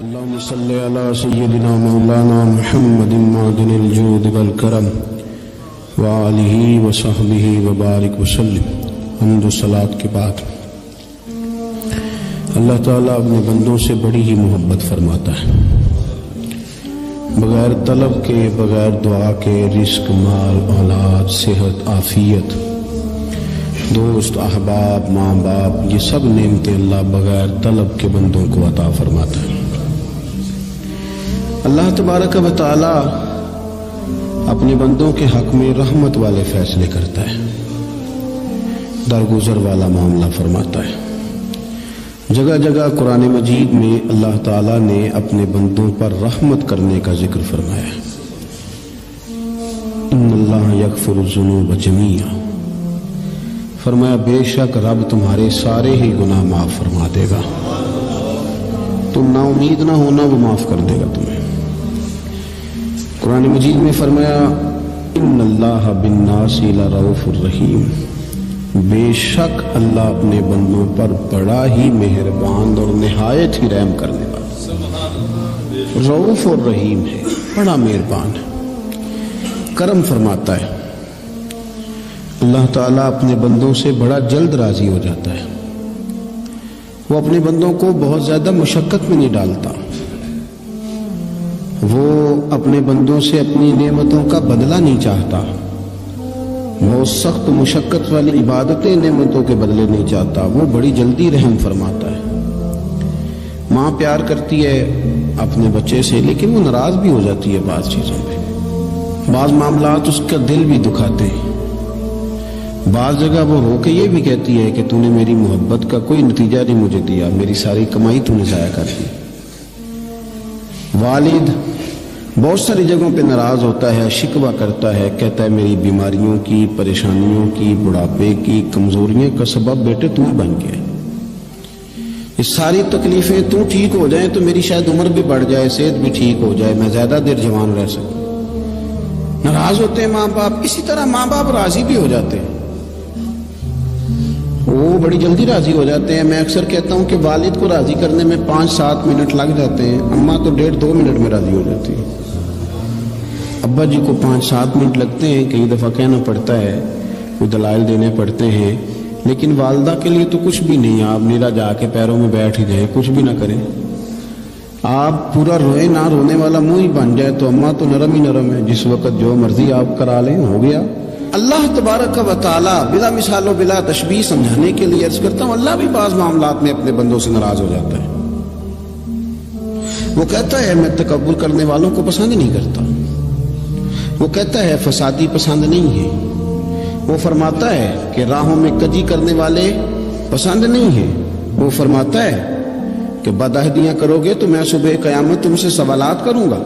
اللهم صل على سيدنا مولانا محمد معدن الجود والكرم وآلہ وصحبہ وبارک وسلم. حمد و صلاۃ کے بعد اللہ تعالیٰ اپنے بندوں سے بڑی ہی محبت فرماتا ہے. بغیر طلب کے، بغیر دعا کے رزق، مال، اولاد، صحت، عافیت، دوست، احباب، ماں باپ، یہ سب نعمتیں اللہ بغیر طلب کے بندوں کو عطا فرماتا ہے. اللہ تبارک و تعالی اپنے بندوں کے حق میں رحمت والے فیصلے کرتا ہے، درگزر والا معاملہ فرماتا ہے. جگہ جگہ قرآن مجید میں اللہ تعالیٰ نے اپنے بندوں پر رحمت کرنے کا ذکر فرمایا ہے. ان اللہ یغفر الذنوب جمیعا، فرمایا بے شک رب تمہارے سارے ہی گناہ معاف فرما دے گا. تم نا امید نہ ہونا، وہ معاف کر دے گا تمہیں. قرآن مجید میں فرمایا ان اللہ بالناس لرؤوف الرحیم، بے شک اللہ اپنے بندوں پر بڑا ہی مہربان اور نہایت ہی رحم کرنے والا رؤوف اور رحیم ہے، بڑا مہربان ہے، کرم فرماتا ہے. اللہ تعالیٰ اپنے بندوں سے بڑا جلد راضی ہو جاتا ہے. وہ اپنے بندوں کو بہت زیادہ مشقت میں نہیں ڈالتا. وہ اپنے بندوں سے اپنی نعمتوں کا بدلہ نہیں چاہتا. وہ سخت مشقت والی عبادتیں نعمتوں کے بدلے نہیں چاہتا. وہ بڑی جلدی رحم فرماتا ہے. ماں پیار کرتی ہے اپنے بچے سے، لیکن وہ ناراض بھی ہو جاتی ہے بعض چیزوں پہ. بعض معاملات اس کا دل بھی دکھاتے ہیں. بعض جگہ وہ رو کے یہ بھی کہتی ہے کہ تو نے میری محبت کا کوئی نتیجہ نہیں مجھے دیا، میری ساری کمائی تو نے ضائع کر دی. والد بہت ساری جگہوں پہ ناراض ہوتا ہے، شکوہ کرتا ہے، کہتا ہے میری بیماریوں کی، پریشانیوں کی، بڑھاپے کی، کمزوریوں کا سبب بیٹے تو ہی بن گیا. یہ ساری تکلیفیں تو ٹھیک ہو جائیں تو میری شاید عمر بھی بڑھ جائے، صحت بھی ٹھیک ہو جائے، میں زیادہ دیر جوان رہ سکوں. ناراض ہوتے ہیں ماں باپ. اسی طرح ماں باپ راضی بھی ہو جاتے ہیں، وہ بڑی جلدی راضی ہو جاتے ہیں. میں اکثر کہتا ہوں کہ والد کو راضی کرنے میں 5-7 منٹ لگ جاتے ہیں، اماں تو 1.5-2 منٹ میں راضی ہو جاتی ہے. ابا جی کو 5-7 منٹ لگتے ہیں، کئی دفعہ کہنا پڑتا ہے، کوئی دلائل دینے پڑتے ہیں، لیکن والدہ کے لیے تو کچھ بھی نہیں. آپ نیرا جا کے پیروں میں بیٹھ ہی جائیں، کچھ بھی نہ کریں. آپ پورا روئے نہ، رونے والا منہ ہی بن جائے تو اماں تو نرم ہی نرم ہے، جس وقت جو مرضی آپ کرا لیں ہو گیا. اللہ تبارک و تعالی بلا مثال و بلا تشبیہ سمجھانے کے لیے عرض کرتا ہوں، اللہ بھی بعض معاملات میں اپنے بندوں سے ناراض ہو جاتا ہے. وہ کہتا ہے میں تکبر کرنے والوں کو پسند ہی نہیں کرتا. وہ کہتا ہے فسادی پسند نہیں ہے. وہ فرماتا ہے کہ راہوں میں کجی کرنے والے پسند نہیں ہیں. وہ فرماتا ہے کہ بدعہدیاں کرو گے تو میں صبح قیامت تم سے سوالات کروں گا.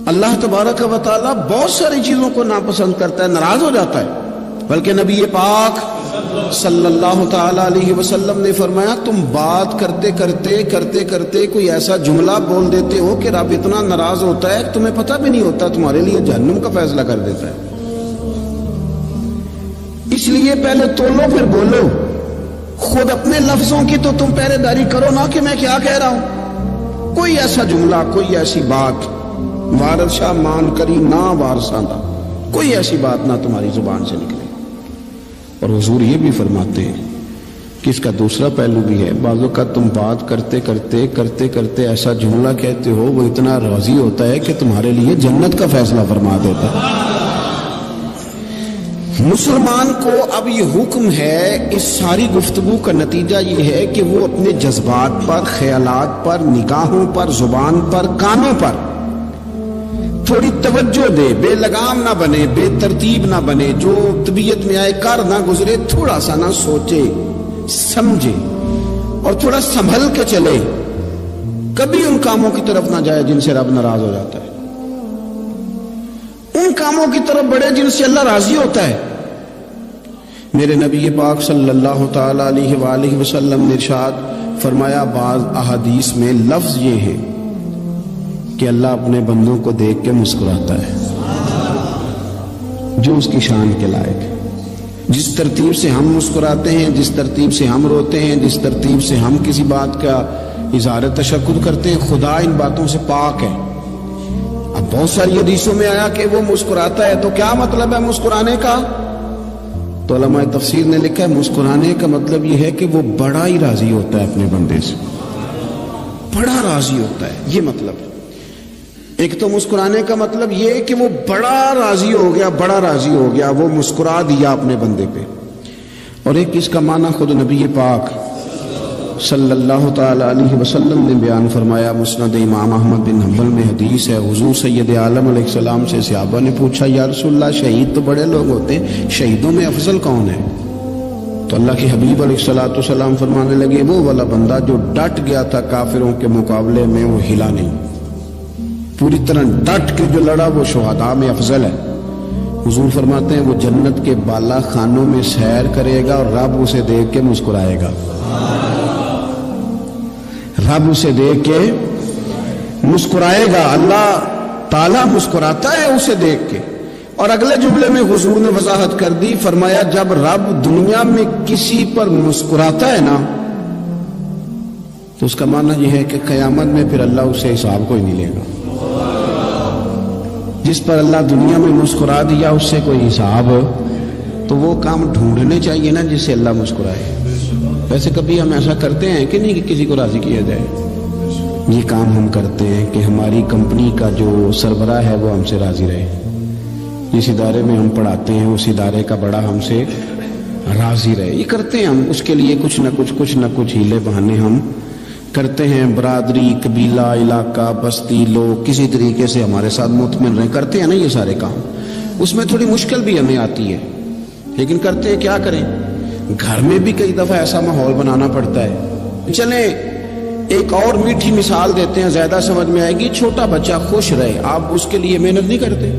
اللہ تبارک و تعالیٰ بہت ساری چیزوں کو ناپسند کرتا ہے، ناراض ہو جاتا ہے. بلکہ نبی پاک صلی اللہ تعالی علیہ وسلم نے فرمایا تم بات کرتے کرتے کرتے کرتے کوئی ایسا جملہ بول دیتے ہو کہ رب اتنا ناراض ہوتا ہے کہ تمہیں پتہ بھی نہیں ہوتا، تمہارے لیے جہنم کا فیصلہ کر دیتا ہے. اس لیے پہلے تولو پھر بولو. خود اپنے لفظوں کی تو تم پہرے داری کرو نا کہ میں کیا کہہ رہا ہوں. کوئی ایسا جملہ، کوئی ایسی بات وارث شاہ مان کری نہ وارثاں دا، کوئی ایسی بات نہ تمہاری زبان سے نکلے. اور حضور یہ بھی فرماتے ہیں کہ اس کا دوسرا پہلو بھی ہے. بعض اوقات تم بات کرتے کرتے کرتے کرتے ایسا جملہ کہتے ہو وہ اتنا راضی ہوتا ہے کہ تمہارے لیے جنت کا فیصلہ فرما دیتا ہے. مسلمان کو اب یہ حکم ہے، اس ساری گفتگو کا نتیجہ یہ ہے کہ وہ اپنے جذبات پر، خیالات پر، نگاہوں پر، زبان پر، کانوں پر تھوڑی توجہ دے. بے لگام نہ بنے، بے ترتیب نہ بنے، جو طبیعت میں آئے کر نہ گزرے. تھوڑا سا نہ سوچے، سمجھے اور تھوڑا سنبھل کے چلے. کبھی ان کاموں کی طرف نہ جائے جن سے رب ناراض ہو جاتا ہے. ان کاموں کی طرف بڑھے جن سے اللہ راضی ہوتا ہے. میرے نبی پاک صلی اللہ تعالی علیہ وآلہ وسلم نے ارشاد فرمایا، بعض احادیث میں لفظ یہ ہے کہ اللہ اپنے بندوں کو دیکھ کے مسکراتا ہے جو اس کی شان کے لائق ہے. جس ترتیب سے ہم مسکراتے ہیں، جس ترتیب سے ہم روتے ہیں، جس ترتیب سے ہم کسی بات کا اظہار تشکر کرتے ہیں، خدا ان باتوں سے پاک ہے۔ اب بہت ساری حدیثوں میں آیا کہ وہ مسکراتا ہے، تو کیا مطلب ہے مسکرانے کا؟ تو علماء تفسیر نے لکھا ہے مسکرانے کا مطلب یہ ہے کہ وہ بڑا ہی راضی ہوتا ہے اپنے بندے سے، بڑا راضی ہوتا ہے، یہ مطلب۔ ایک تو مسکرانے کا مطلب یہ کہ وہ بڑا راضی ہو گیا، بڑا راضی ہو گیا، وہ مسکرا دیا اپنے بندے پہ۔ اور ایک اس کا معنی خود نبی پاک صلی اللہ تعالی علیہ وسلم نے بیان فرمایا، مسند امام احمد بن حنبل میں حدیث ہے، حضور سید عالم علیہ السلام سے صحابہ نے پوچھا یا رسول اللہ شہید تو بڑے لوگ ہوتے ہیں، شہیدوں میں افضل کون ہے؟ تو اللہ کے حبیب علیہ السلام فرمانے لگے وہ والا بندہ جو ڈٹ گیا تھا کافروں کے مقابلے میں، وہ ہلا نہیں، پوری طرح ڈٹ کے جو لڑا وہ شہداء میں افضل ہے۔ حضور فرماتے ہیں وہ جنت کے بالا خانوں میں سیر کرے گا اور رب اسے دیکھ کے مسکرائے گا، رب اسے دیکھ کے مسکرائے گا، اللہ تعالیٰ مسکراتا ہے اسے دیکھ کے۔ اور اگلے جملے میں حضور نے وضاحت کر دی، فرمایا جب رب دنیا میں کسی پر مسکراتا ہے نا تو اس کا معنی یہ ہے کہ قیامت میں پھر اللہ اسے حساب کوئی نہیں لے گا۔ جس پر اللہ دنیا میں مسکرا دیا اس سے کوئی حساب، تو وہ کام ڈھونڈنے چاہیے نا جس سے اللہ مسکرائے۔ ویسے کبھی ہم ایسا کرتے ہیں کہ نہیں کہ کسی کو راضی کیا جائے؟ یہ کام ہم کرتے ہیں کہ ہماری کمپنی کا جو سربراہ ہے وہ ہم سے راضی رہے، جس ادارے میں ہم پڑھاتے ہیں اس ادارے کا بڑا ہم سے راضی رہے، یہ کرتے ہیں ہم۔ اس کے لیے کچھ نہ کچھ ہیلے بہانے ہم کرتے ہیں، برادری، قبیلہ، علاقہ، بستی، لوگ کسی طریقے سے ہمارے ساتھ مطمئن رہیں، کرتے ہیں نا یہ سارے کام۔ اس میں تھوڑی مشکل بھی ہمیں آتی ہے لیکن کرتے ہیں، کیا کریں؟ گھر میں بھی کئی دفعہ ایسا ماحول بنانا پڑتا ہے۔ چلیں ایک اور میٹھی مثال دیتے ہیں، زیادہ سمجھ میں آئے گی۔ چھوٹا بچہ خوش رہے، آپ اس کے لیے محنت نہیں کرتے،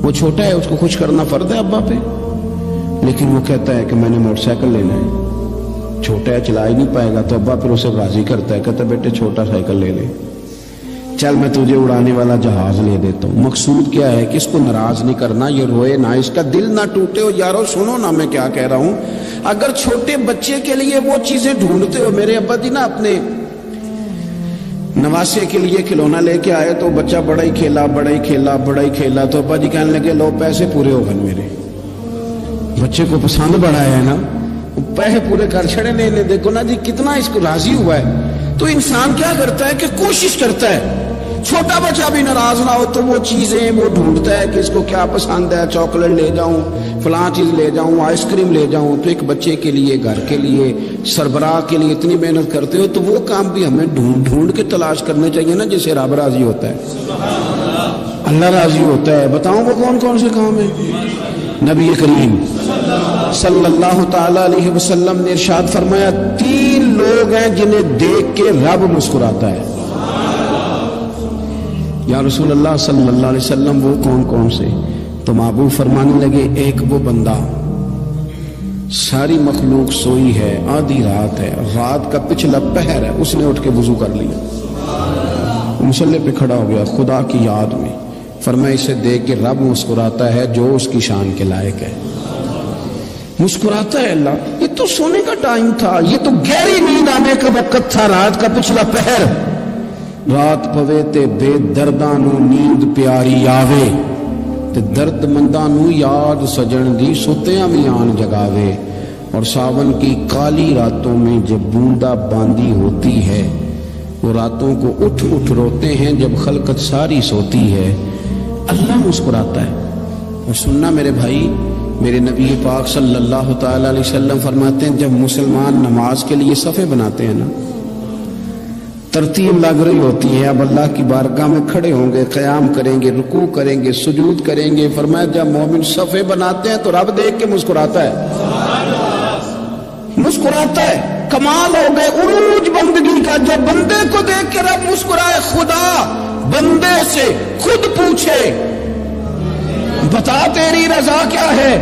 وہ چھوٹا ہے، اس کو خوش کرنا فرض ہے ابا پہ، لیکن وہ کہتا ہے کہ میں نے موٹر سائیکل لینا ہے، چھوٹا ہے چلا ہی نہیں پائے گا، تو ابا پھر اسے راضی کرتا ہے، کہتا ہے بیٹے چھوٹا سائیکل لے لے، چل میں تجھے اڑانے والا جہاز لے دیتا ہوں۔ مقصود کیا ہے کہ اس کو ناراض نہیں کرنا، یہ روئے نہ، اس کا دل نہ ٹوٹے۔ ہو یارو سنو نا میں کیا کہہ رہا ہوں، اگر چھوٹے بچے کے لیے وہ چیزیں ڈھونڈتے ہو، میرے ابا جی نا اپنے نواسے کے لیے کھلونا لے کے آئے تو بچہ بڑا ہی کھیلا، تو ابا جی کہنے لگے لو پیسے پورے ہو گئے میرے، بچے کو پسند بڑا ہے نا، پیسے پورے کر چھڑے، نہیں دیکھو نا جی کتنا اس کو راضی ہوا ہے۔ تو انسان کیا کرتا ہے کہ کوشش کرتا ہے چھوٹا بچہ بھی ناراض نہ ہو، تو وہ چیزیں وہ ڈھونڈتا ہے کہ اس کو کیا پسند ہے، چاکلیٹ لے جاؤں، فلاں چیز لے جاؤں، آئس کریم لے جاؤں۔ تو ایک بچے کے لیے، گھر کے لیے، سربراہ کے لیے اتنی محنت کرتے ہو، تو وہ کام بھی ہمیں ڈھونڈ کے تلاش کرنے چاہیے نا جس سے رب راضی ہوتا ہے، اللہ راضی ہوتا ہے۔ بتاؤں وہ کون سے کام ہیں؟ نبی کریم صلی اللہ تعالی علیہ وسلم نے ارشاد فرمایا 3 لوگ ہیں جنہیں دیکھ کے رب مسکراتا ہے۔ یا رسول اللہ صلی اللہ علیہ وسلم وہ کون سے؟ تو محبوب فرمانے لگے ایک وہ بندہ ساری مخلوق سوئی ہے، آدھی رات ہے، رات کا پچھلا پہر ہے، اس نے اٹھ کے وضو کر لیا، مصلی پہ کھڑا ہو گیا خدا کی یاد میں، فرمایا اسے دیکھ کے رب مسکراتا ہے جو اس کی شان کے لائق ہے، مسکراتا ہے اللہ۔ یہ تو سونے کا ٹائم تھا، یہ تو گہری نیند آنے کا وقت تھا، رات کا پچھلا پہر، رات پوے تے بے درداں نو نیند پیاری آوے، تے درد منداں نو یاد سجن دی ستیاں بھی آن جگاوے، اور ساون کی کالی راتوں میں جب بوندا باندی ہوتی ہے، وہ راتوں کو اٹھ روتے ہیں جب خلقت ساری سوتی ہے، اللہ مسکراتا ہے۔ اور سننا میرے بھائی، میرے نبی پاک صلی اللہ تعالی علیہ وسلم فرماتے ہیں جب مسلمان نماز کے لیے صفیں بناتے ہیں نا، ترتیب لگ رہی ہوتی ہے، اب اللہ کی بارگاہ میں کھڑے ہوں گے، قیام کریں گے، رکوع کریں گے، سجود کریں گے، فرمایا جب مومن صفیں بناتے ہیں تو رب دیکھ کے مسکراتا ہے، مسکراتا ہے۔ کمال ہو گئے عروج بندگی کا، جو بندے کو دیکھ کے رب مسکرائے، خدا بندے سے خود پوچھے بتا تیری رضا کیا ہے،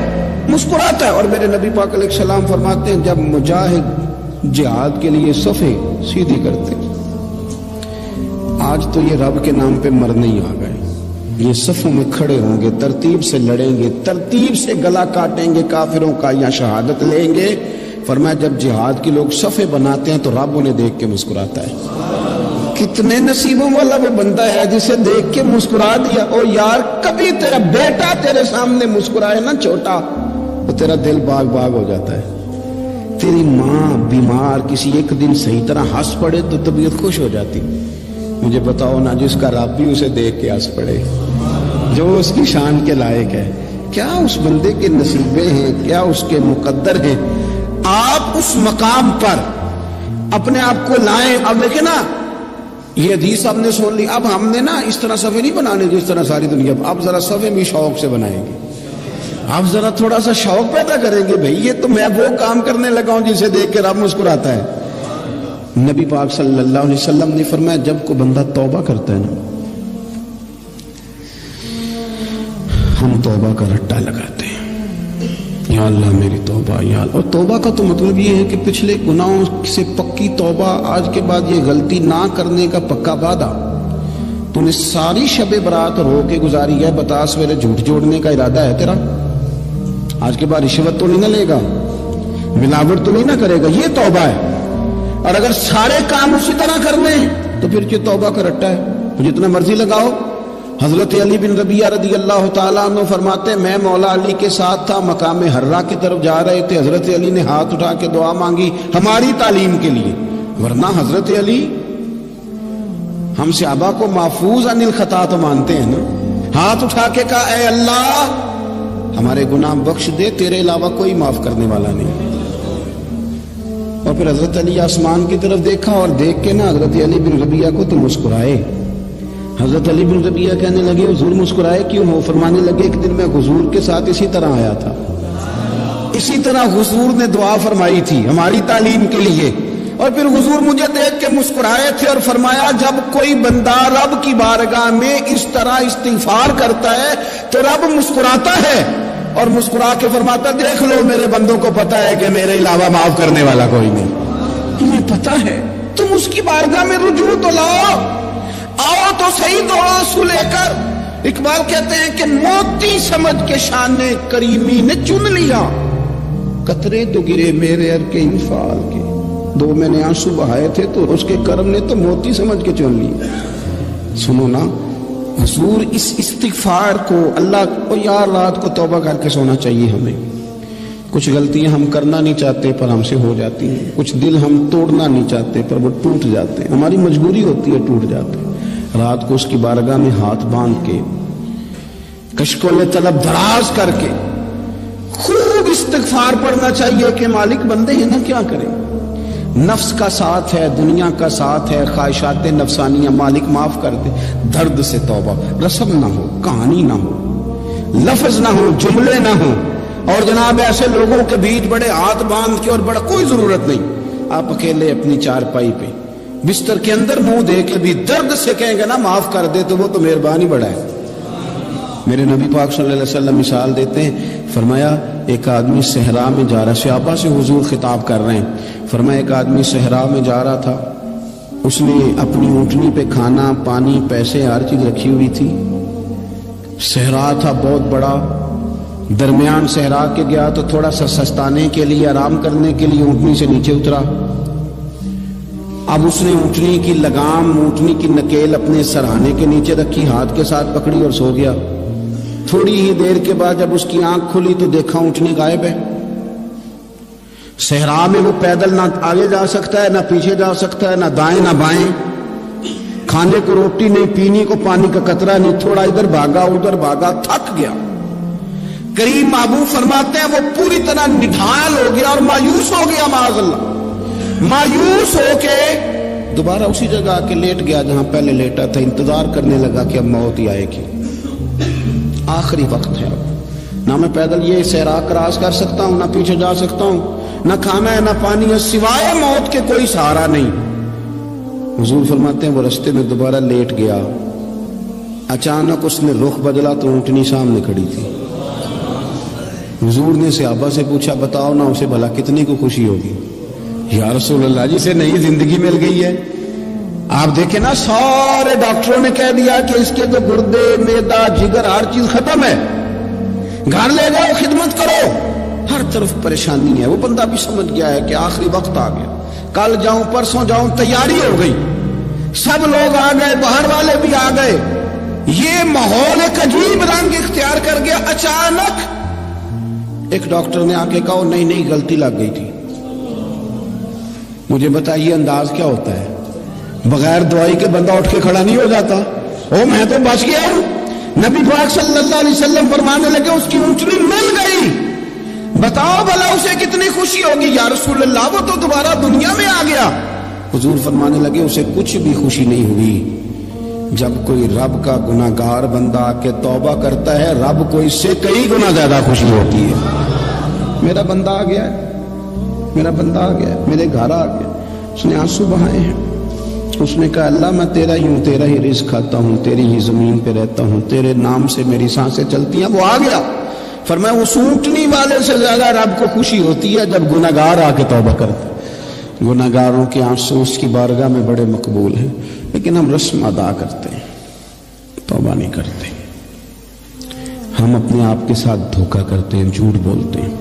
مسکراتا ہے۔ اور میرے نبی پاک علیہ السلام فرماتے ہیں جب مجاہد جہاد کے لیے صفیں سیدھی کرتے ہیں، آج تو یہ رب کے نام پہ مرنے ہی آ گئے، یہ صفوں میں کھڑے ہوں گے، ترتیب سے لڑیں گے، ترتیب سے گلا کاٹیں گے کافروں کا یا شہادت لیں گے، فرمایا جب جہاد کے لوگ صفے بناتے ہیں تو رب انہیں دیکھ کے مسکراتا ہے۔ کتنے نصیبوں والا وہ بندہ ہے جسے دیکھ کے مسکرا دیا۔ او یار کبھی تیرا بیٹا تیرے سامنے مسکرائے نا چھوٹا، تو تیرا دل باغ باغ ہو جاتا ہے۔ تیری ماں بیمار کسی ایک دن صحیح طرح ہنس پڑے تو طبیعت خوش ہو جاتی۔ مجھے بتاؤ نا جس کا رب بھی اسے دیکھ کے ہنس پڑے، جو اس کی شان کے لائق ہے، کیا اس بندے کے نصیبے ہیں، کیا اس کے مقدر ہیں۔ آپ اس مقام پر اپنے آپ کو لائیں۔ اب دیکھیں نا یہ حدیث آپ نے سن لی، اب ہم نے نا اس طرح صفحے نہیں بنانے جس طرح ساری دنیا، اب ذرا صفحے بھی شوق سے بنائیں گے۔ آپ ذرا تھوڑا سا شوق پیدا کریں گے، بھئی یہ تو میں وہ کام کرنے لگا ہوں جسے دیکھ کے رب مسکراتا ہے۔ نبی پاک صلی اللہ علیہ وسلم نے فرمایا جب کوئی بندہ توبہ کرتا ہے نا، ہم توبہ کا رٹا لگاتے ہیں، یا اللہ میری توبہ یا اللہ۔ اور توبہ کا تو مطلب یہ ہے کہ پچھلے گناہوں سے پکی توبہ، آج کے بعد یہ غلطی نہ کرنے کا پکا وعدہ۔ تو نے ساری شب برات رو کے گزاری ہے، بتا سویرے جھوٹ جوڑنے کا ارادہ ہے تیرا، آج کے بعد رشوت تو نہیں نہ لے گا، ملاوٹ تو نہیں نہ کرے گا، یہ توبہ ہے۔ اور اگر سارے کام اسی طرح کر لیں تو پھر یہ توبہ کا رٹا ہے، جتنا مرضی لگاؤ۔ حضرت علی بن ربیعہ رضی اللہ تعالیٰ عنہ فرماتے میں مولا علی کے ساتھ تھا، مقام حرہ کی طرف جا رہے تھے، حضرت علی نے ہاتھ اٹھا کے دعا مانگی ہماری تعلیم کے لیے، ورنہ حضرت علی ہم صحابہ کو محفوظ عن الخطا تو مانتے ہیں نا۔ ہاتھ اٹھا کے کہا اے اللہ ہمارے گناہ بخش دے، تیرے علاوہ کوئی معاف کرنے والا نہیں۔ اور پھر حضرت علی آسمان کی طرف دیکھا اور دیکھ کے نا حضرت علی بن ربیعہ کو تو مسکرائے۔ حضرت علی بن ربیعہ کہنے لگے حضور مسکرائے کیوں ہو؟ فرمانے لگے ایک دن میں حضور کے ساتھ اسی طرح آیا تھا، اسی طرح حضور نے دعا فرمائی تھی ہماری تعلیم کے لیے، اور پھر حضور مجھے دیکھ کے مسکرائے تھے اور فرمایا جب کوئی بندہ رب کی بارگاہ میں اس طرح استغفار کرتا ہے تو رب مسکراتا ہے، اور مسکرا کے فرماتا دیکھ لو میرے بندوں کو پتا ہے کہ میرے علاوہ معاف کرنے والا کوئی نہیں، تمہیں پتا ہے، تم اس کی بارگاہ میں رجوع تو لاؤ، آؤ تو صحیح دعا سو لے کر۔ اقبال کہتے ہیں کہ موتی سمجھ کے شان کریمی نے چن لیا، قطرے تو گرے میرے عر کے انفعال کے، دو میں نے آنسو بہائے تھے تو اس کے کرم نے تو موتی سمجھ کے چن لیا۔ سنو نا حضور اس استغفار کو اللہ کو، یار رات کو توبہ کر کے سونا چاہیے ہمیں۔ کچھ غلطیاں ہم کرنا نہیں چاہتے پر ہم سے ہو جاتی ہیں، کچھ دل ہم توڑنا نہیں چاہتے پر وہ ٹوٹ جاتے ہیں، ہماری مجبوری ہوتی ہے ٹوٹ جاتے ہیں۔ رات کو اس کی بارگاہ میں ہاتھ باندھ کے کشکول طلب دراز کر کے خوب استغفار پڑھنا چاہیے کہ مالک بندے ہیں نا کیا کریں، نفس کا ساتھ ہے، دنیا کا ساتھ ہے، خواہشات نفسانیہ، مالک معاف کر دے۔ درد سے توبہ، رسم نہ ہو، کہانی نہ ہو، لفظ نہ ہو، جملے نہ ہو، اور جناب ایسے لوگوں کے بیچ بڑے ہاتھ باندھ کے اور بڑا کوئی ضرورت نہیں، آپ اکیلے اپنی چارپائی پہ بستر کے اندر منہ دے کے بھی درد سے کہیں گے نا معاف کر دے تو وہ تو مہربانی بڑا ہے۔ میرے نبی پاک صلی اللہ علیہ وسلم مثال دیتے ہیں، فرمایا ایک آدمی صحرا میں جا رہا، صحابہ سے حضور خطاب کر رہے ہیں، فرمایا ایک آدمی صحرا میں جا رہا تھا، اس نے اپنی اونٹنی پہ کھانا پانی پیسے ہر چیز رکھی ہوئی تھی، صحرا تھا بہت بڑا، درمیان صحرا کے گیا تو تھوڑا سا سستانے کے لیے آرام کرنے کے لیے اونٹنی سے نیچے اترا، اب اس نے اونٹنی کی لگام اونٹنی کی نکیل اپنے سرہانے کے نیچے رکھی، ہاتھ کے ساتھ پکڑی اور سو گیا۔ تھوڑی ہی دیر کے بعد جب اس کی آنکھ کھلی تو دیکھا اونٹنی غائب ہے۔ صحرا میں وہ پیدل نہ آگے جا سکتا ہے نہ پیچھے جا سکتا ہے، نہ دائیں نہ بائیں، کھانے کو روٹی نہیں، پینے کو پانی کا قطرہ نہیں، تھوڑا ادھر بھاگا ادھر بھاگا، تھک گیا۔ کریم محبوب فرماتے ہیں وہ پوری طرح نڈھال ہو گیا اور مایوس ہو گیا، معاذ اللہ، مایوس ہو کے دوبارہ اسی جگہ آ کے لیٹ گیا جہاں پہلے لیٹا تھا، انتظار کرنے لگا کہ اب موت ہی آئے گی، آخری وقت ہے، نہ میں پیدل یہ صحرا کراس کر سکتا ہوں، نہ پیچھے جا سکتا ہوں، نہ کھانا ہے نہ پانی ہے، سوائے موت کے کوئی سہارا نہیں۔ حضور فرماتے ہیں وہ رستے میں دوبارہ لیٹ گیا، اچانک اس نے رخ بدلا تو اونٹنی سامنے کھڑی تھی۔ حضور نے صحابہ سے پوچھا بتاؤ نا اسے بھلا کتنی کو خوشی ہوگی؟ یا رسول اللہ جسے نئی زندگی مل گئی ہے۔ آپ دیکھیں نا سارے ڈاکٹروں نے کہہ دیا کہ اس کے تو گردے معدہ جگر ہر چیز ختم ہے، گھر لے جاؤ خدمت کرو، ہر طرف پریشانی ہے. وہ بندہ بھی سمجھ گیا ہے کہ آخری وقت آ گیا, کل جاؤں پرسوں جاؤں, تیاری ہو گئی, سب لوگ آ گئے, باہر والے بھی آ گئے, یہ ماحول ایک عجیب رنگ اختیار کر گیا. اچانک ایک ڈاکٹر نے آ کے کہا نہیں غلطی لگ گئی تھی. مجھے بتائیے انداز کیا ہوتا ہے؟ بغیر دوائی کے بندہ اٹھ کے کھڑا نہیں ہو جاتا. او میں تو بچ گیا ہوں. نبی پاک صلی اللہ علیہ وسلم فرمانے لگے اس کی اونٹنی مل گئی. بتاؤ بھلا اسے کتنی خوشی ہوگی. یا رسول اللہ وہ تو دوبارہ دنیا میں آ گیا. حضور فرمانے لگے اسے کچھ بھی خوشی نہیں ہوئی. جب کوئی رب کا گناہگار بندہ آ کے توبہ کرتا ہے, رب کو اس سے کئی گنا زیادہ خوشی ہوتی ہے. میرا بندہ آ گیا ہے, میرا بندہ آ گیا, میرے گھر آ گیا. اس نے آنسو بہائے ہیں. اس نے کہا اللہ میں تیرا ہی ہوں, تیرا ہی رزق کھاتا ہوں, تیری ہی زمین پہ رہتا ہوں, تیرے نام سے میری سانسیں چلتی ہیں. وہ آ گیا. فرمایا اس اونٹنی والے سے زیادہ رب کو خوشی ہوتی ہے جب گناہگار آ کے توبہ کرتا. گناہگاروں کے آنسو اس کی بارگاہ میں بڑے مقبول ہیں, لیکن ہم رسم ادا کرتے ہیں, توبہ نہیں کرتے. ہم اپنے آپ کے ساتھ دھوکہ کرتے ہیں, جھوٹ بولتے ہیں.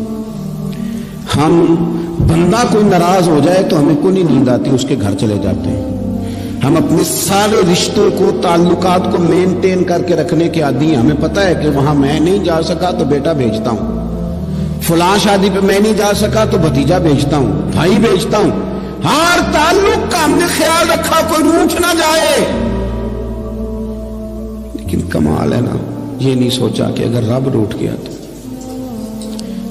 ہم بندہ کوئی ناراض ہو جائے تو ہمیں کوئی نہیں نیند آتی, اس کے گھر چلے جاتے ہیں. ہم اپنے سارے رشتوں کو, تعلقات کو مینٹین کر کے رکھنے کے عادی ہیں. ہمیں پتہ ہے کہ وہاں میں نہیں جا سکا تو بیٹا بھیجتا ہوں, فلاں شادی پہ میں نہیں جا سکا تو بھتیجا بھیجتا ہوں, بھائی بھیجتا ہوں. ہر تعلق کا ہم نے خیال رکھا کوئی روٹھ نہ جائے. لیکن کمال ہے نا, یہ نہیں سوچا کہ اگر رب روٹھ گیا تو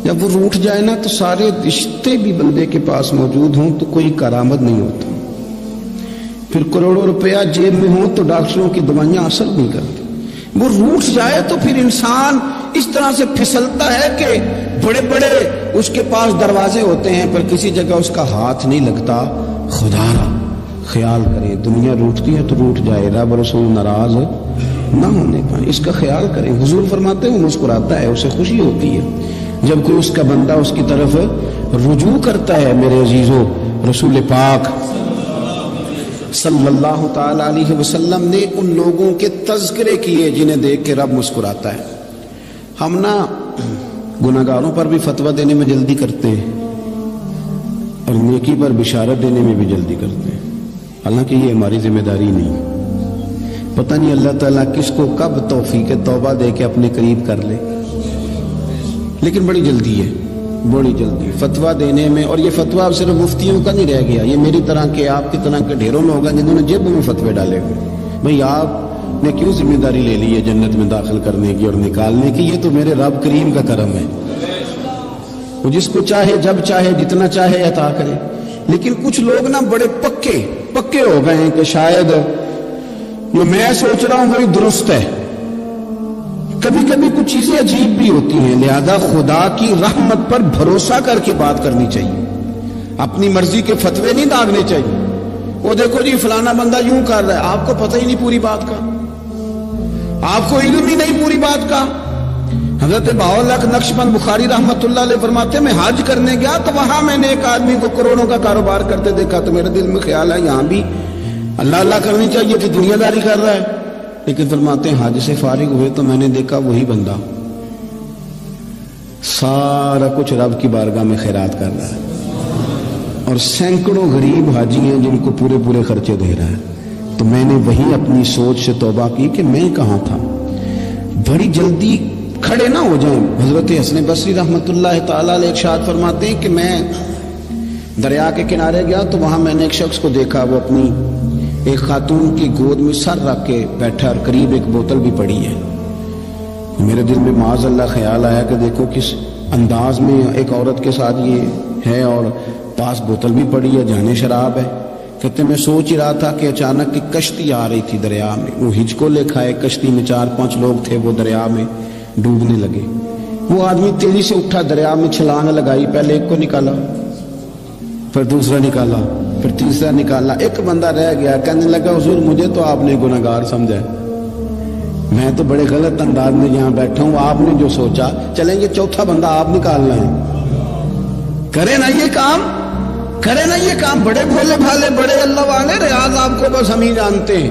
جب وہ روٹھ جائے نا تو سارے رشتے بھی بندے کے پاس موجود ہوں تو کوئی کرامت نہیں ہوتا. پھر کروڑوں روپیہ جیب میں ہوں تو ڈاکٹروں کی دوائیاں اثر نہیں کرتی. وہ روٹھ جائے تو پھر انسان اس طرح سے پھسلتا ہے کہ بڑے بڑے اس کے پاس دروازے ہوتے ہیں پر کسی جگہ اس کا ہاتھ نہیں لگتا. خدا خیال کرے, دنیا روٹتی ہے تو روٹھ جائے, رب رسول ناراض نہ ہونے پائے, اس کا خیال کریں. حضور فرماتے ہیں وہ مسکراتا ہے, اسے خوشی ہوتی ہے جب کوئی اس کا بندہ اس کی طرف رجوع کرتا ہے. میرے عزیزو, رسول پاک صلی اللہ تعالی علیہ وسلم نے ان لوگوں کے تذکرے کیے جنہیں دیکھ کے رب مسکراتا ہے. ہم نا گناہگاروں پر بھی فتویٰ دینے میں جلدی کرتے ہیں اور نیکی پر بشارت دینے میں بھی جلدی کرتے ہیں, حالانکہ یہ ہماری ذمہ داری نہیں. پتہ نہیں اللہ تعالیٰ کس کو کب توفیق توبہ دے کے اپنے قریب کر لے, لیکن بڑی جلدی ہے, بڑی جلدی فتویٰ دینے میں. اور یہ فتویٰ صرف مفتیوں کا نہیں رہ گیا, یہ میری طرح کے, آپ کی طرح کے ڈھیروں لوگ ہیں جنہوں نے جیب میں فتوے ڈالے ہوئے. بھئی آپ نے کیوں ذمہ داری لے لی ہے جنت میں داخل کرنے کی اور نکالنے کی؟ یہ تو میرے رب کریم کا کرم ہے, وہ جس کو چاہے جب چاہے جتنا چاہے عطا کرے. لیکن کچھ لوگ نا بڑے پکے ہو گئے ہیں کہ شاید جو میں سوچ رہا ہوں وہی درست ہے. کبھی کبھی کچھ چیزیں عجیب بھی ہوتی ہیں, لہذا خدا کی رحمت پر بھروسہ کر کے بات کرنی چاہیے, اپنی مرضی کے فتوے نہیں داغنے چاہیے. وہ دیکھو جی فلانا بندہ یوں کر رہا ہے, آپ کو پتہ ہی نہیں پوری بات کا, آپ کو علم ہی نہیں پوری بات کا. حضرت بہاءاللہ نقشبند بخاری رحمت اللہ علیہ فرماتے ہیں میں حج کرنے گیا تو وہاں میں نے ایک آدمی کو کروڑوں کا کاروبار کرتے دیکھا تو میرے دل میں خیال ہے یہاں بھی اللہ اللہ کرنی چاہیے کہ دنیا داری کر رہا ہے. لیکن فرماتے ہیں حج سے فارغ ہوئے تو میں نے دیکھا وہی بندہ سارا کچھ رب کی بارگاہ میں خیرات کر رہا ہے اور سینکڑوں غریب حاجی ہیں جن کو پورے خرچے دے رہا ہے. تو میں نے وہی اپنی سوچ سے توبہ کی کہ میں کہاں تھا. بڑی جلدی کھڑے نہ ہو جائیں. حضرت حسن بصری رحمت اللہ تعالی علیہ ارشاد فرماتے ہیں کہ میں دریا کے کنارے گیا تو وہاں میں نے ایک شخص کو دیکھا, وہ اپنی ایک خاتون کی گود میں سر رکھ کے بیٹھا اور قریب ایک بوتل بھی پڑی ہے. میرے دل میں معاذ اللہ خیال آیا کہ دیکھو کس انداز میں ایک عورت کے ساتھ یہ ہے اور پاس بوتل بھی پڑی ہے, جانے شراب ہے. کہتے میں سوچ ہی رہا تھا کہ اچانک ایک کشتی آ رہی تھی دریا میں, وہ ہچکو لے کھائے, کشتی میں 4-5 لوگ تھے, وہ دریا میں ڈوبنے لگے. وہ آدمی تیزی سے اٹھا, دریا میں چھلانگ لگائی, پہلے ایک کو نکالا, پھر دوسرا نکالا, پھر تیسرا نکالا. ایک بندہ رہ گیا, کہنے لگا حضور مجھے تو آپ نے گناہگار سمجھا, میں تو بڑے غلط انداز میں یہاں بیٹھا ہوں, آپ نے جو سوچا. چلیں یہ چوتھا بندہ آپ نکالنا ہے, کرے نا یہ کام, کرے نا یہ کام. بڑے بھولے بھالے بڑے اللہ والے, ریاض آپ کو بس ہم ہی جانتے ہیں.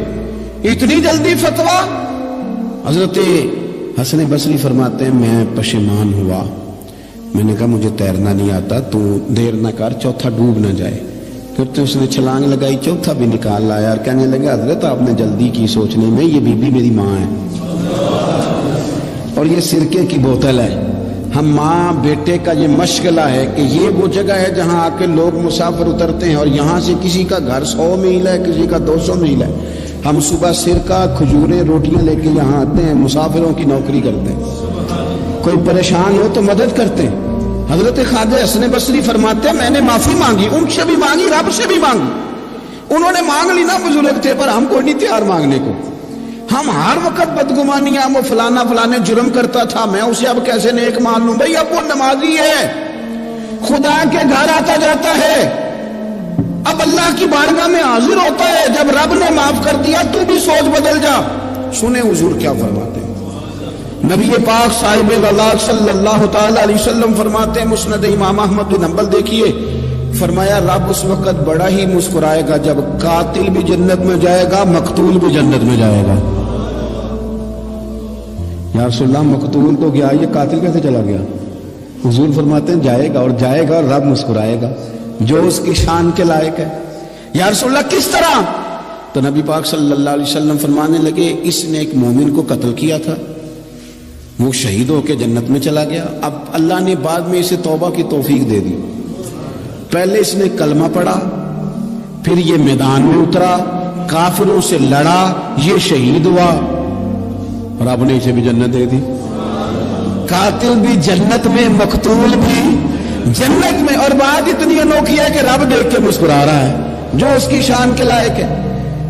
اتنی جلدی فتویٰ. حضرت حسن بصری فرماتے ہیں میں پشیمان ہوا, میں نے کہا مجھے تیرنا نہیں آتا، تو دیر نہ کر، چوتھا ڈوب نہ جائے۔ پھر تو اس نے چھلانگ لگائی، چوتھا بھی نکال لایا اور کہنے لگا حضرت آپ نے جلدی کی سوچنے میں، یہ بی بی میری ماں ہے اور یہ سرکے کی بوتل ہے۔ ہم ماں بیٹے کا یہ مشغلہ ہے کہ یہ وہ جگہ ہے جہاں آ کے لوگ مسافر اترتے ہیں، اور یہاں سے کسی کا گھر 100 میل ہے، کسی کا 200 میل ہے، ہم صبح سرکہ کھجوریں روٹیاں لے کے یہاں آتے ہیں، مسافروں کی نوکری کرتے ہیں، کوئی پریشان ہو تو مدد کرتے ہیں۔ حضرت خواجہ حسن بصری فرماتے ہیں میں نے معافی مانگی، ان سے بھی مانگی، رب سے بھی مانگی، انہوں نے مانگ لی نا، بزرگ تھے، پر ہم کو نہیں تیار مانگنے کو۔ ہم ہر وقت بدگمانیاں، وہ فلانا فلانے جرم کرتا تھا، میں اسے اب کیسے نیک مان لوں؟ بھائی اب وہ نمازی ہے، خدا کے گھر آتا جاتا ہے، اب اللہ کی بارگاہ میں حاضر ہوتا ہے، جب رب نے معاف کر دیا تو بھی سوچ بدل جا۔ سنیں حضور کیا فرماتے ہیں، نبی پاک صاحب اللہ صلی اللہ تعالی علیہ وسلم فرماتے ہیں، مسند امام احمد بن حنبل دیکھیے، فرمایا رب اس وقت بڑا ہی مسکرائے گا جب قاتل بھی جنت میں جائے گا، مقتول بھی جنت میں جائے گا۔ یا رسول اللہ مقتول تو گیا، یہ قاتل کیسے چلا گیا؟ حضور فرماتے ہیں جائے گا، اور جائے گا اور رب مسکرائے گا، جو اس کی شان کے لائق ہے۔ یا رسول اللہ کس طرح؟ تو نبی پاک صلی اللہ علیہ وسلم فرمانے لگے اس نے ایک مومن کو قتل کیا تھا، وہ شہید ہو کے جنت میں چلا گیا، اب اللہ نے بعد میں اسے توبہ کی توفیق دے دی، پہلے اس نے کلمہ پڑھا، پھر یہ میدان میں اترا، کافروں سے لڑا، یہ شہید ہوا، اور آپ نے اسے بھی جنت دے دی۔ قاتل بھی جنت میں، مقتول بھی جنت میں، اور بات اتنی انوکھی ہے کہ رب دیکھ کے مسکرا رہا ہے، جو اس کی شان کے لائق ہے۔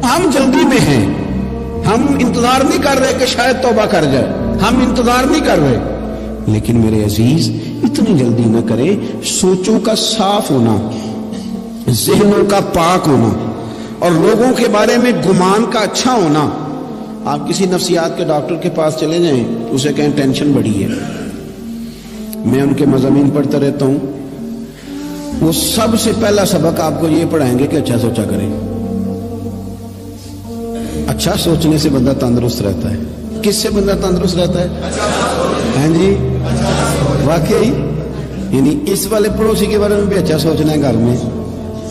ہم جلدی میں ہیں، ہم انتظار نہیں کر رہے کہ شاید توبہ کر جائے، ہم انتظار نہیں کر رہے، لیکن میرے عزیز اتنی جلدی نہ کرے۔ سوچوں کا صاف ہونا، ذہنوں کا پاک ہونا، اور لوگوں کے بارے میں گمان کا اچھا ہونا۔ آپ کسی نفسیات کے ڈاکٹر کے پاس چلے جائیں، اسے کہیں ٹینشن بڑی ہے، میں ان کے مضامین پڑھتا رہتا ہوں، وہ سب سے پہلا سبق آپ کو یہ پڑھائیں گے کہ اچھا سوچا کریں۔ اچھا سوچنے سے بندہ تندرست رہتا ہے۔ کس سے بندہ تندرست رہتا ہے؟ ہاں جی، واقعی، یعنی اس والے پڑوسی کے بارے میں بھی اچھا سوچنا ہے، گھر میں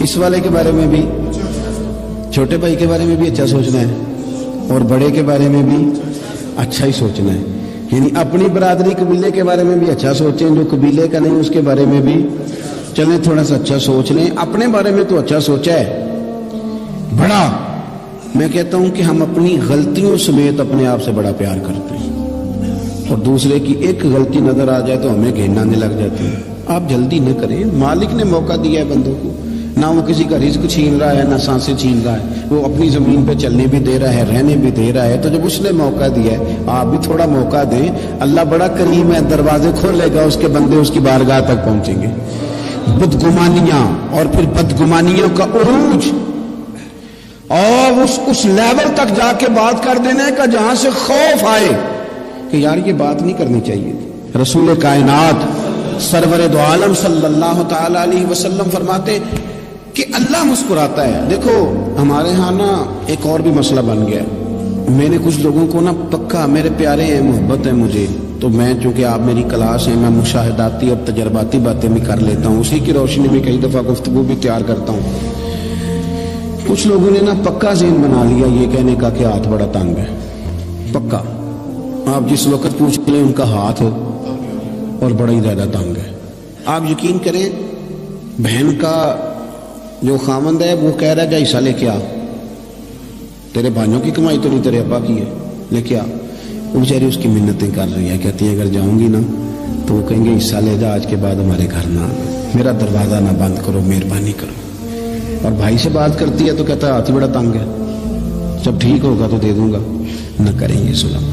اس والے کے بارے میں بھی، چھوٹے بھائی کے بارے میں بھی اچھا سوچنا ہے، اور بڑے کے بارے میں بھی اچھا ہی سوچنا ہے، یعنی اپنی برادری قبیلے کے بارے میں بھی اچھا سوچیں، جو قبیلے کا نہیں اس کے بارے میں بھی چلیں تھوڑا سا اچھا سوچ لیں، اپنے بارے میں تو اچھا سوچا ہے بڑا۔ میں کہتا ہوں کہ ہم اپنی غلطیوں سمیت اپنے آپ سے بڑا پیار کرتے ہیں، اور دوسرے کی ایک غلطی نظر آ جائے تو ہمیں گھن آنے لگ جاتی ہے۔ آپ جلدی نہ کریں، مالک نے موقع دیا ہے بندوں کو، نہ وہ کسی کا رزق چھین رہا ہے، نہ سانسیں چھین رہا ہے، وہ اپنی زمین پہ چلنے بھی دے رہا ہے، رہنے بھی دے رہا ہے، تو جب اس نے موقع دیا ہے آپ بھی تھوڑا موقع دیں۔ اللہ بڑا کریم ہے، دروازے کھولے گا، اس کے بندے اس کی بارگاہ تک پہنچیں گے۔ بدگمانیاں اور پھر بدگمانیوں کا عروج، اور اس لیول تک جا کے بات کر دینے کا جہاں سے خوف آئے کہ یار یہ بات نہیں کرنی چاہیے تھی۔ رسول کائنات سرور دو عالم صلی اللہ تعالی علیہ وسلم فرماتے کہ اللہ مسکراتا ہے۔ دیکھو ہمارے ہاں نا ایک اور بھی مسئلہ بن گیا ہے، میں نے کچھ لوگوں کو نا پکا، میرے پیارے ہیں، محبت ہے مجھے، تو میں چونکہ آپ میری کلاس ہیں، میں مشاہداتی اور تجرباتی باتیں بھی کر لیتا ہوں، اسی کی روشنی میں کئی دفعہ گفتگو بھی تیار کرتا ہوں۔ کچھ لوگوں نے نا پکا ذہن بنا لیا یہ کہنے کا کہ ہاتھ بڑا تنگ ہے، پکا، آپ جس وقت پوچھ لیں ان کا ہاتھ اور بڑا ہی زیادہ تنگ ہے۔ آپ یقین کریں، بہن کا جو خامند ہے وہ کہہ رہا ہے جا حصہ لے کے آ، تیرے بھائیوں کی کمائی تو نہیں، تیرے ابا کی ہے، لے کے آ۔ وہ بیچاری اس کی منتیں کر رہی ہے، کہتی ہے اگر جاؤں گی نا تو وہ کہیں گے حصہ لے جا، آج کے بعد ہمارے گھر نہ، میرا دروازہ نہ بند کرو، مہربانی کرو۔ اور بھائی سے بات کرتی ہے تو کہتا ہے ہاتھ ہی بڑا تنگ ہے، جب ٹھیک ہوگا تو دے دوں گا۔ نہ کریں یہ ظلم۔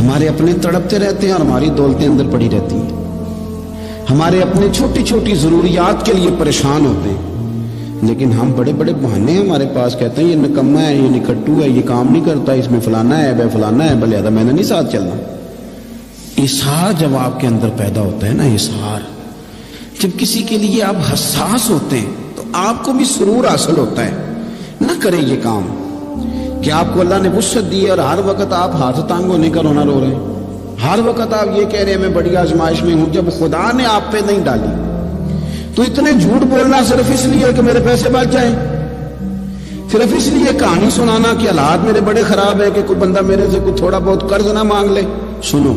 ہمارے اپنے تڑپتے رہتے ہیں اور ہماری دولتیں اندر پڑی رہتی ہیں، ہمارے اپنے چھوٹی چھوٹی ضروریات کے لیے پریشان ہوتے ہیں، لیکن ہم بڑے بڑے بہانے ہمارے پاس، کہتے ہیں یہ نکما ہے، یہ نکٹو ہے، یہ کام نہیں کرتا، اس میں فلانا ہے، بے فلانا ہے، بلے میں نے نہیں ساتھ چلنا۔ اظہار جب آپ کے اندر پیدا ہوتا ہے نا، اظہار، جب کسی کے لیے آپ حساس ہوتے ہیں تو آپ کو بھی سرور حاصل ہوتا ہے۔ نہ کریں یہ کام کہ آپ کو اللہ نے وسعت دی ہے اور ہر وقت آپ ہاتھ تانگ ہونے کا رونا رو رہے ہیں۔ ہر وقت آپ یہ کہہ رہے ہیں میں بڑی آزمائش میں ہوں، جب خدا نے آپ پہ نہیں ڈالی تو اتنے جھوٹ بولنا صرف اس لیے کہ میرے پیسے بچ جائیں، صرف اس لیے کہانی سنانا کہ حالات میرے بڑے خراب ہیں کہ کوئی بندہ میرے سے کوئی تھوڑا بہت قرض نہ مانگ لے۔ سنو،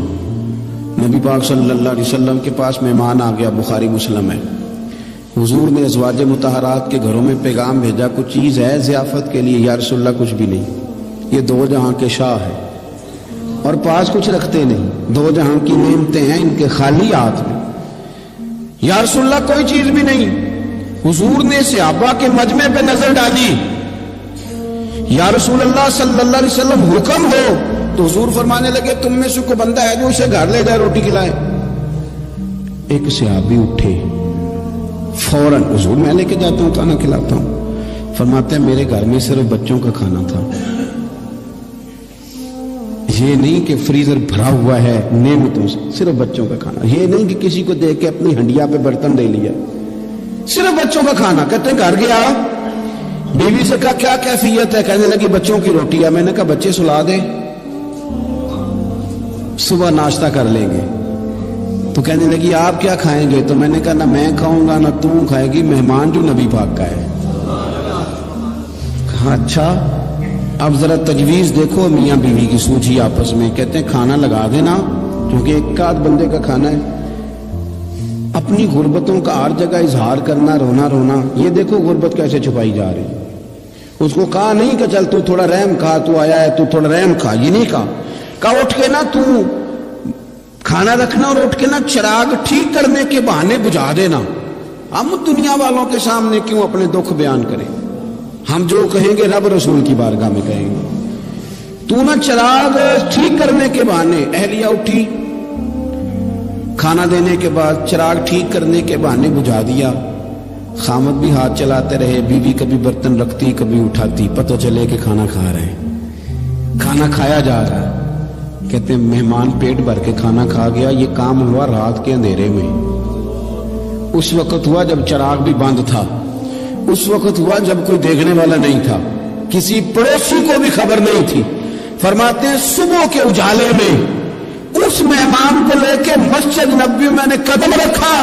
نبی پاک صلی اللہ علیہ وسلم کے پاس مہمان آ گیا، بخاری مسلم ہے، حضور نے ازواج مطہرات کے گھروں میں پیغام بھیجا، کچھ چیز ہے ضیافت کے لیے؟ یا رسول اللہ کچھ بھی نہیں، یہ دو جہاں کے شاہ ہے اور پاس کچھ رکھتے نہیں، دو جہاں کی نعمتیں ہیں ان کے خالی ہاتھ میں، یا رسول اللہ کوئی چیز بھی نہیں۔ حضور نے صحابہ کے مجمع پہ نظر ڈالی، یا رسول اللہ صلی اللہ علیہ وسلم حکم ہو، تو حضور فرمانے لگے تم میں سے کوئی بندہ ہے جو اسے گھر لے جائے روٹی کھلائے؟ ایک صحابی اٹھے فوراً، حضور میں لے کے جاتا ہوں کھانا کھلاتا ہوں۔ فرماتے ہیں میرے گھر میں صرف بچوں کا کھانا تھا، یہ نہیں کہ فریزر بھرا ہوا ہے نعمتوں سے، صرف بچوں کا کھانا، یہ نہیں کہ کسی کو دیکھ کے اپنی ہنڈیا پہ برتن لے لیا، صرف بچوں کا کھانا۔ کہتے ہیں گھر گیا، بیوی سے کہا کیا کیفیت ہے؟ کہنے لگی بچوں کی روٹی ہے۔ میں نے کہا بچے سلا دے، صبح ناشتہ کر لیں گے۔ تو کہنے لگی آپ کیا کھائیں گے؟ تو میں نے کہا نہ میں کھاؤں گا نہ تم کھائے گی، مہمان جو نبی پاک کا ہے۔ کہا اچھا، اب ذرا تجویز دیکھو میاں بیوی کی سوچی آپس میں۔ کہتے ہیں کھانا لگا دینا، کیونکہ ایک آدھ بندے کا کھانا ہے۔ اپنی غربتوں کا ہر جگہ اظہار کرنا، رونا رونا، یہ دیکھو غربت کیسے چھپائی جا رہی۔ اس کو کہا نہیں کہ چل تو تھوڑا رحم کھا، تو آیا ہے تو تھوڑا رحم کھا، یہ نہیں کہا اٹھ کے نا تو کھانا رکھنا اور اٹھ کے نا چراغ ٹھیک کرنے کے بہانے بجھا دینا۔ ہم دنیا والوں کے سامنے کیوں اپنے دکھ بیان کریں؟ ہم جو کہیں گے رب رسول کی بارگاہ میں کہیں گے۔ تو نا چراغ ٹھیک کرنے کے بہانے، اہلیہ اٹھی، کھانا دینے کے بعد چراغ ٹھیک کرنے کے بہانے بجھا دیا۔ خامد بھی ہاتھ چلاتے رہے، بیوی کبھی برتن رکھتی کبھی اٹھاتی، پتہ چلے کہ کھانا کھا رہے ہیں، کھانا کھایا جا رہا ہے۔ کہتے ہیں مہمان پیٹ بھر کے کھانا کھا گیا۔ یہ کام ہوا رات کے اندھیرے میں، اس وقت ہوا جب چراغ بھی بند تھا، اس وقت ہوا جب کوئی دیکھنے والا نہیں تھا، کسی پڑوسی کو بھی خبر نہیں تھی۔ فرماتے ہیں صبح کے اجالے میں اس مہمان کو لے کے مسجد نبوی میں نے قدم رکھا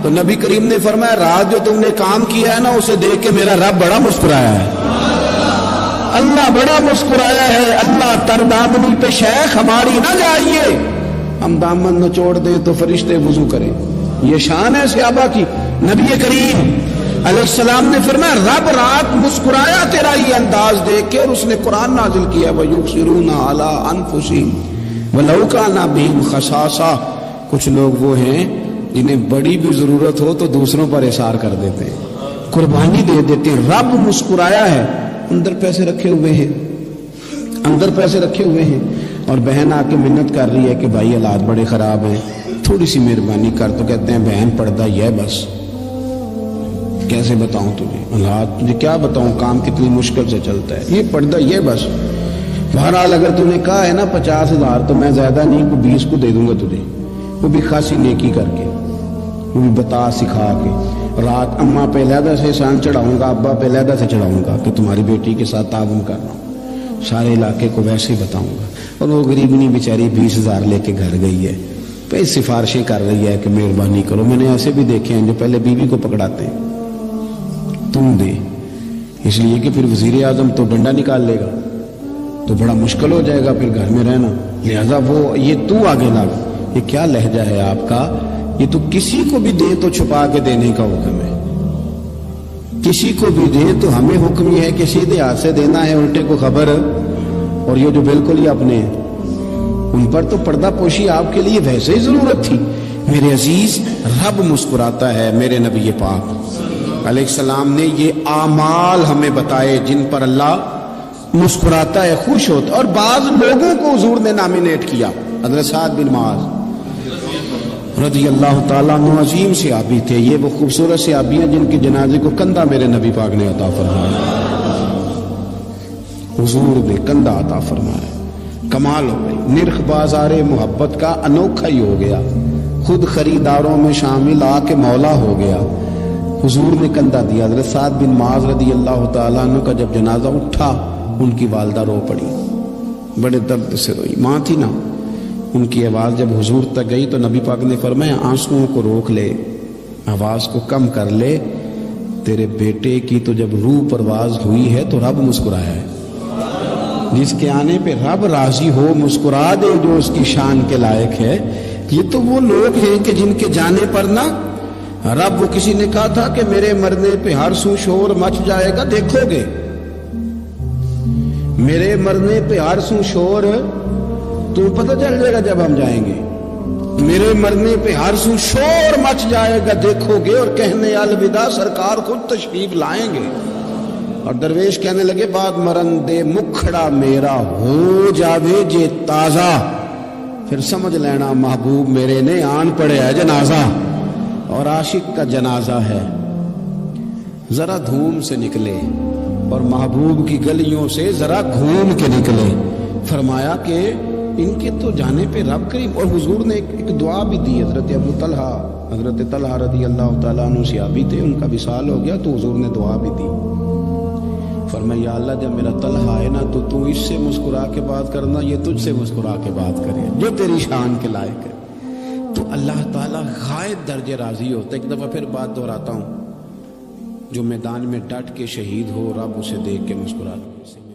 تو نبی کریم نے فرمایا رات جو تم نے کام کیا ہے نا اسے دیکھ کے میرا رب بڑا مسکرایا ہے، اللہ بڑا مسکرایا ہے۔ اللہ تر دامنی پہ شیخ ہماری نہ جائیے، ہم دامن نچوڑ دیں تو فرشتے وضو کریں، یہ شان ہے صحابہ کی۔ نبی کریم علیہ السلام نے فرمایا رب رات مسکرایا تیرا یہ انداز دیکھ کے، اور اس نے قرآن نازل کیا وَيُؤْثِرُونَ عَلَىٰ أَنفُسِهِمْ وَلَوْ كَانَ بِهِمْ خَصَاصَةٌ۔ کچھ لوگ وہ ہیں جنہیں بڑی بھی ضرورت ہو تو دوسروں پر اثار کر دیتے ہیں، قربانی دے دیتے ہیں۔ رب مسکرایا ہے، اندر پیسے رکھے ہوئے ہیں، اندر پیسے رکھے ہوئے ہیں، اور بہن آ کے منت کر رہی ہے کہ بھائی حالات بڑے خراب ہیں، تھوڑی سی مہربانی کر۔ تو کہتے ہیں بہن پردہ یہ بس، کیسے بتاؤں تجھے حالات، تجھے کیا بتاؤں کام کتنی مشکل سے چلتا ہے، یہ پردہ یہ بس۔ بہرحال اگر تم نے کہا ہے نا 50,000 تو میں زیادہ نہیں، کوئی 20 کو دے دوں گا تجھے، وہ بھی خاصی نیکی کر کے، وہ بھی بتا سکھا کے۔ رات اماں پہ علیحدہ سے احسان چڑھاؤں گا، ابا پہ علیحدہ سے چڑھاؤں گا کہ تمہاری بیٹی کے ساتھ تعاون کر رہا ہوں، سارے علاقے کو ویسے ہی بتاؤں گا۔ اور وہ غریبنی بیچاری 20,000 لے کے گھر گئی ہے، پہ سفارشیں کر رہی ہے کہ مہربانی کرو۔ میں نے ایسے بھی دیکھے ہیں جو پہلے بیوی کو پکڑاتے ہیں تم دے، اس لیے کہ پھر وزیر اعظم تو ڈنڈا نکال لے گا تو بڑا مشکل ہو جائے گا پھر گھر میں رہنا، لہذا وہ یہ تو آگے لگ۔ یہ کیا لہجہ ہے آپ کا؟ یہ تو کسی کو بھی دے تو چھپا کے دینے کا حکم ہے، کسی کو بھی دے تو ہمیں حکم یہ ہے کہ سیدھے ہاتھ سے دینا ہے، الٹے کو خبر۔ اور یہ جو بالکل ہی اپنے ان پر تو پردہ پوشی آپ کے لیے ویسے ہی ضرورت تھی۔ میرے عزیز رب مسکراتا ہے، میرے نبی پاک علیہ السلام نے یہ اعمال ہمیں بتائے جن پر اللہ مسکراتا ہے، خوش ہوتا ہے۔ اور بعض لوگوں کو حضور نے نامینیٹ کیا، حضرت سعد بن معاذ رضی اللہ تعالیٰ عنہ عظیم صحابی تھے، یہ وہ خوبصورت صحابی ہیں جن کے جنازے کو کندھا میرے نبی پاک نے عطا فرمایا، حضور نے کندھا عطا فرمایا۔ کمال ہو گئی، نرخ بازار محبت کا انوکھا ہی ہو گیا، خود خریداروں میں شامل آ کے مولا ہو گیا۔ حضور نے کندھا دیا۔ حضرت سعد بن معاذ رضی اللہ تعالیٰ عنہ کا جب جنازہ اٹھا، ان کی والدہ رو پڑی، بڑے درد سے روئی، ماں تھی نا، ان کی آواز جب حضور تک گئی تو نبی پاک نے فرمایا آنسوؤں کو روک لے، آواز کو کم کر لے، تیرے بیٹے کی تو جب روح پرواز ہوئی ہے تو رب مسکرایا ہے۔ جس کے آنے پہ رب راضی ہو مسکرا دے جو اس کی شان کے لائق ہے۔ یہ تو وہ لوگ ہیں کہ جن کے جانے پر نہ رب، وہ کسی نے کہا تھا کہ میرے مرنے پہ ہر سو شور مچ جائے گا، دیکھو گے میرے مرنے پہ ہر سو شور تو پتہ چل جائے گا جب ہم جائیں گے، میرے مرنے پہ ہر سو شور مچ جائے گا دیکھو گے، اور کہنے الوداع سرکار خود تشریف لائیں گے۔ اور درویش کہنے لگے بعد مرندے مکھڑا میرا ہو جاوے جے تازہ، پھر سمجھ لینا محبوب میرے نے آن پڑے ہے جنازہ۔ اور عاشق کا جنازہ ہے، ذرا دھوم سے نکلے اور محبوب کی گلیوں سے ذرا گھوم کے نکلے۔ فرمایا کہ ان کے تو جانے پہ رب کریم، اور حضور نے ایک دعا بھی دی۔ حضرت ابو طلحہ، حضرت طلحہ رضی اللہ تعالیٰ عنہ صحابی تھے، ان کا وصال ہو گیا تو حضور نے دعا بھی دی۔ فرمایا یا اللہ جب میرا طلحہ ہے نا تو اس سے مسکرا کے بات کرنا، یہ تجھ سے مسکرا کے بات کرے جو تیری شان کے لائق ہے۔ تو اللہ تعالیٰ غائب درجے راضی ہوتا ہے۔ ایک دفعہ پھر بات دہراتا ہوں، جو میدان میں ڈٹ کے شہید ہو رب اسے دیکھ کے مسکرا دے۔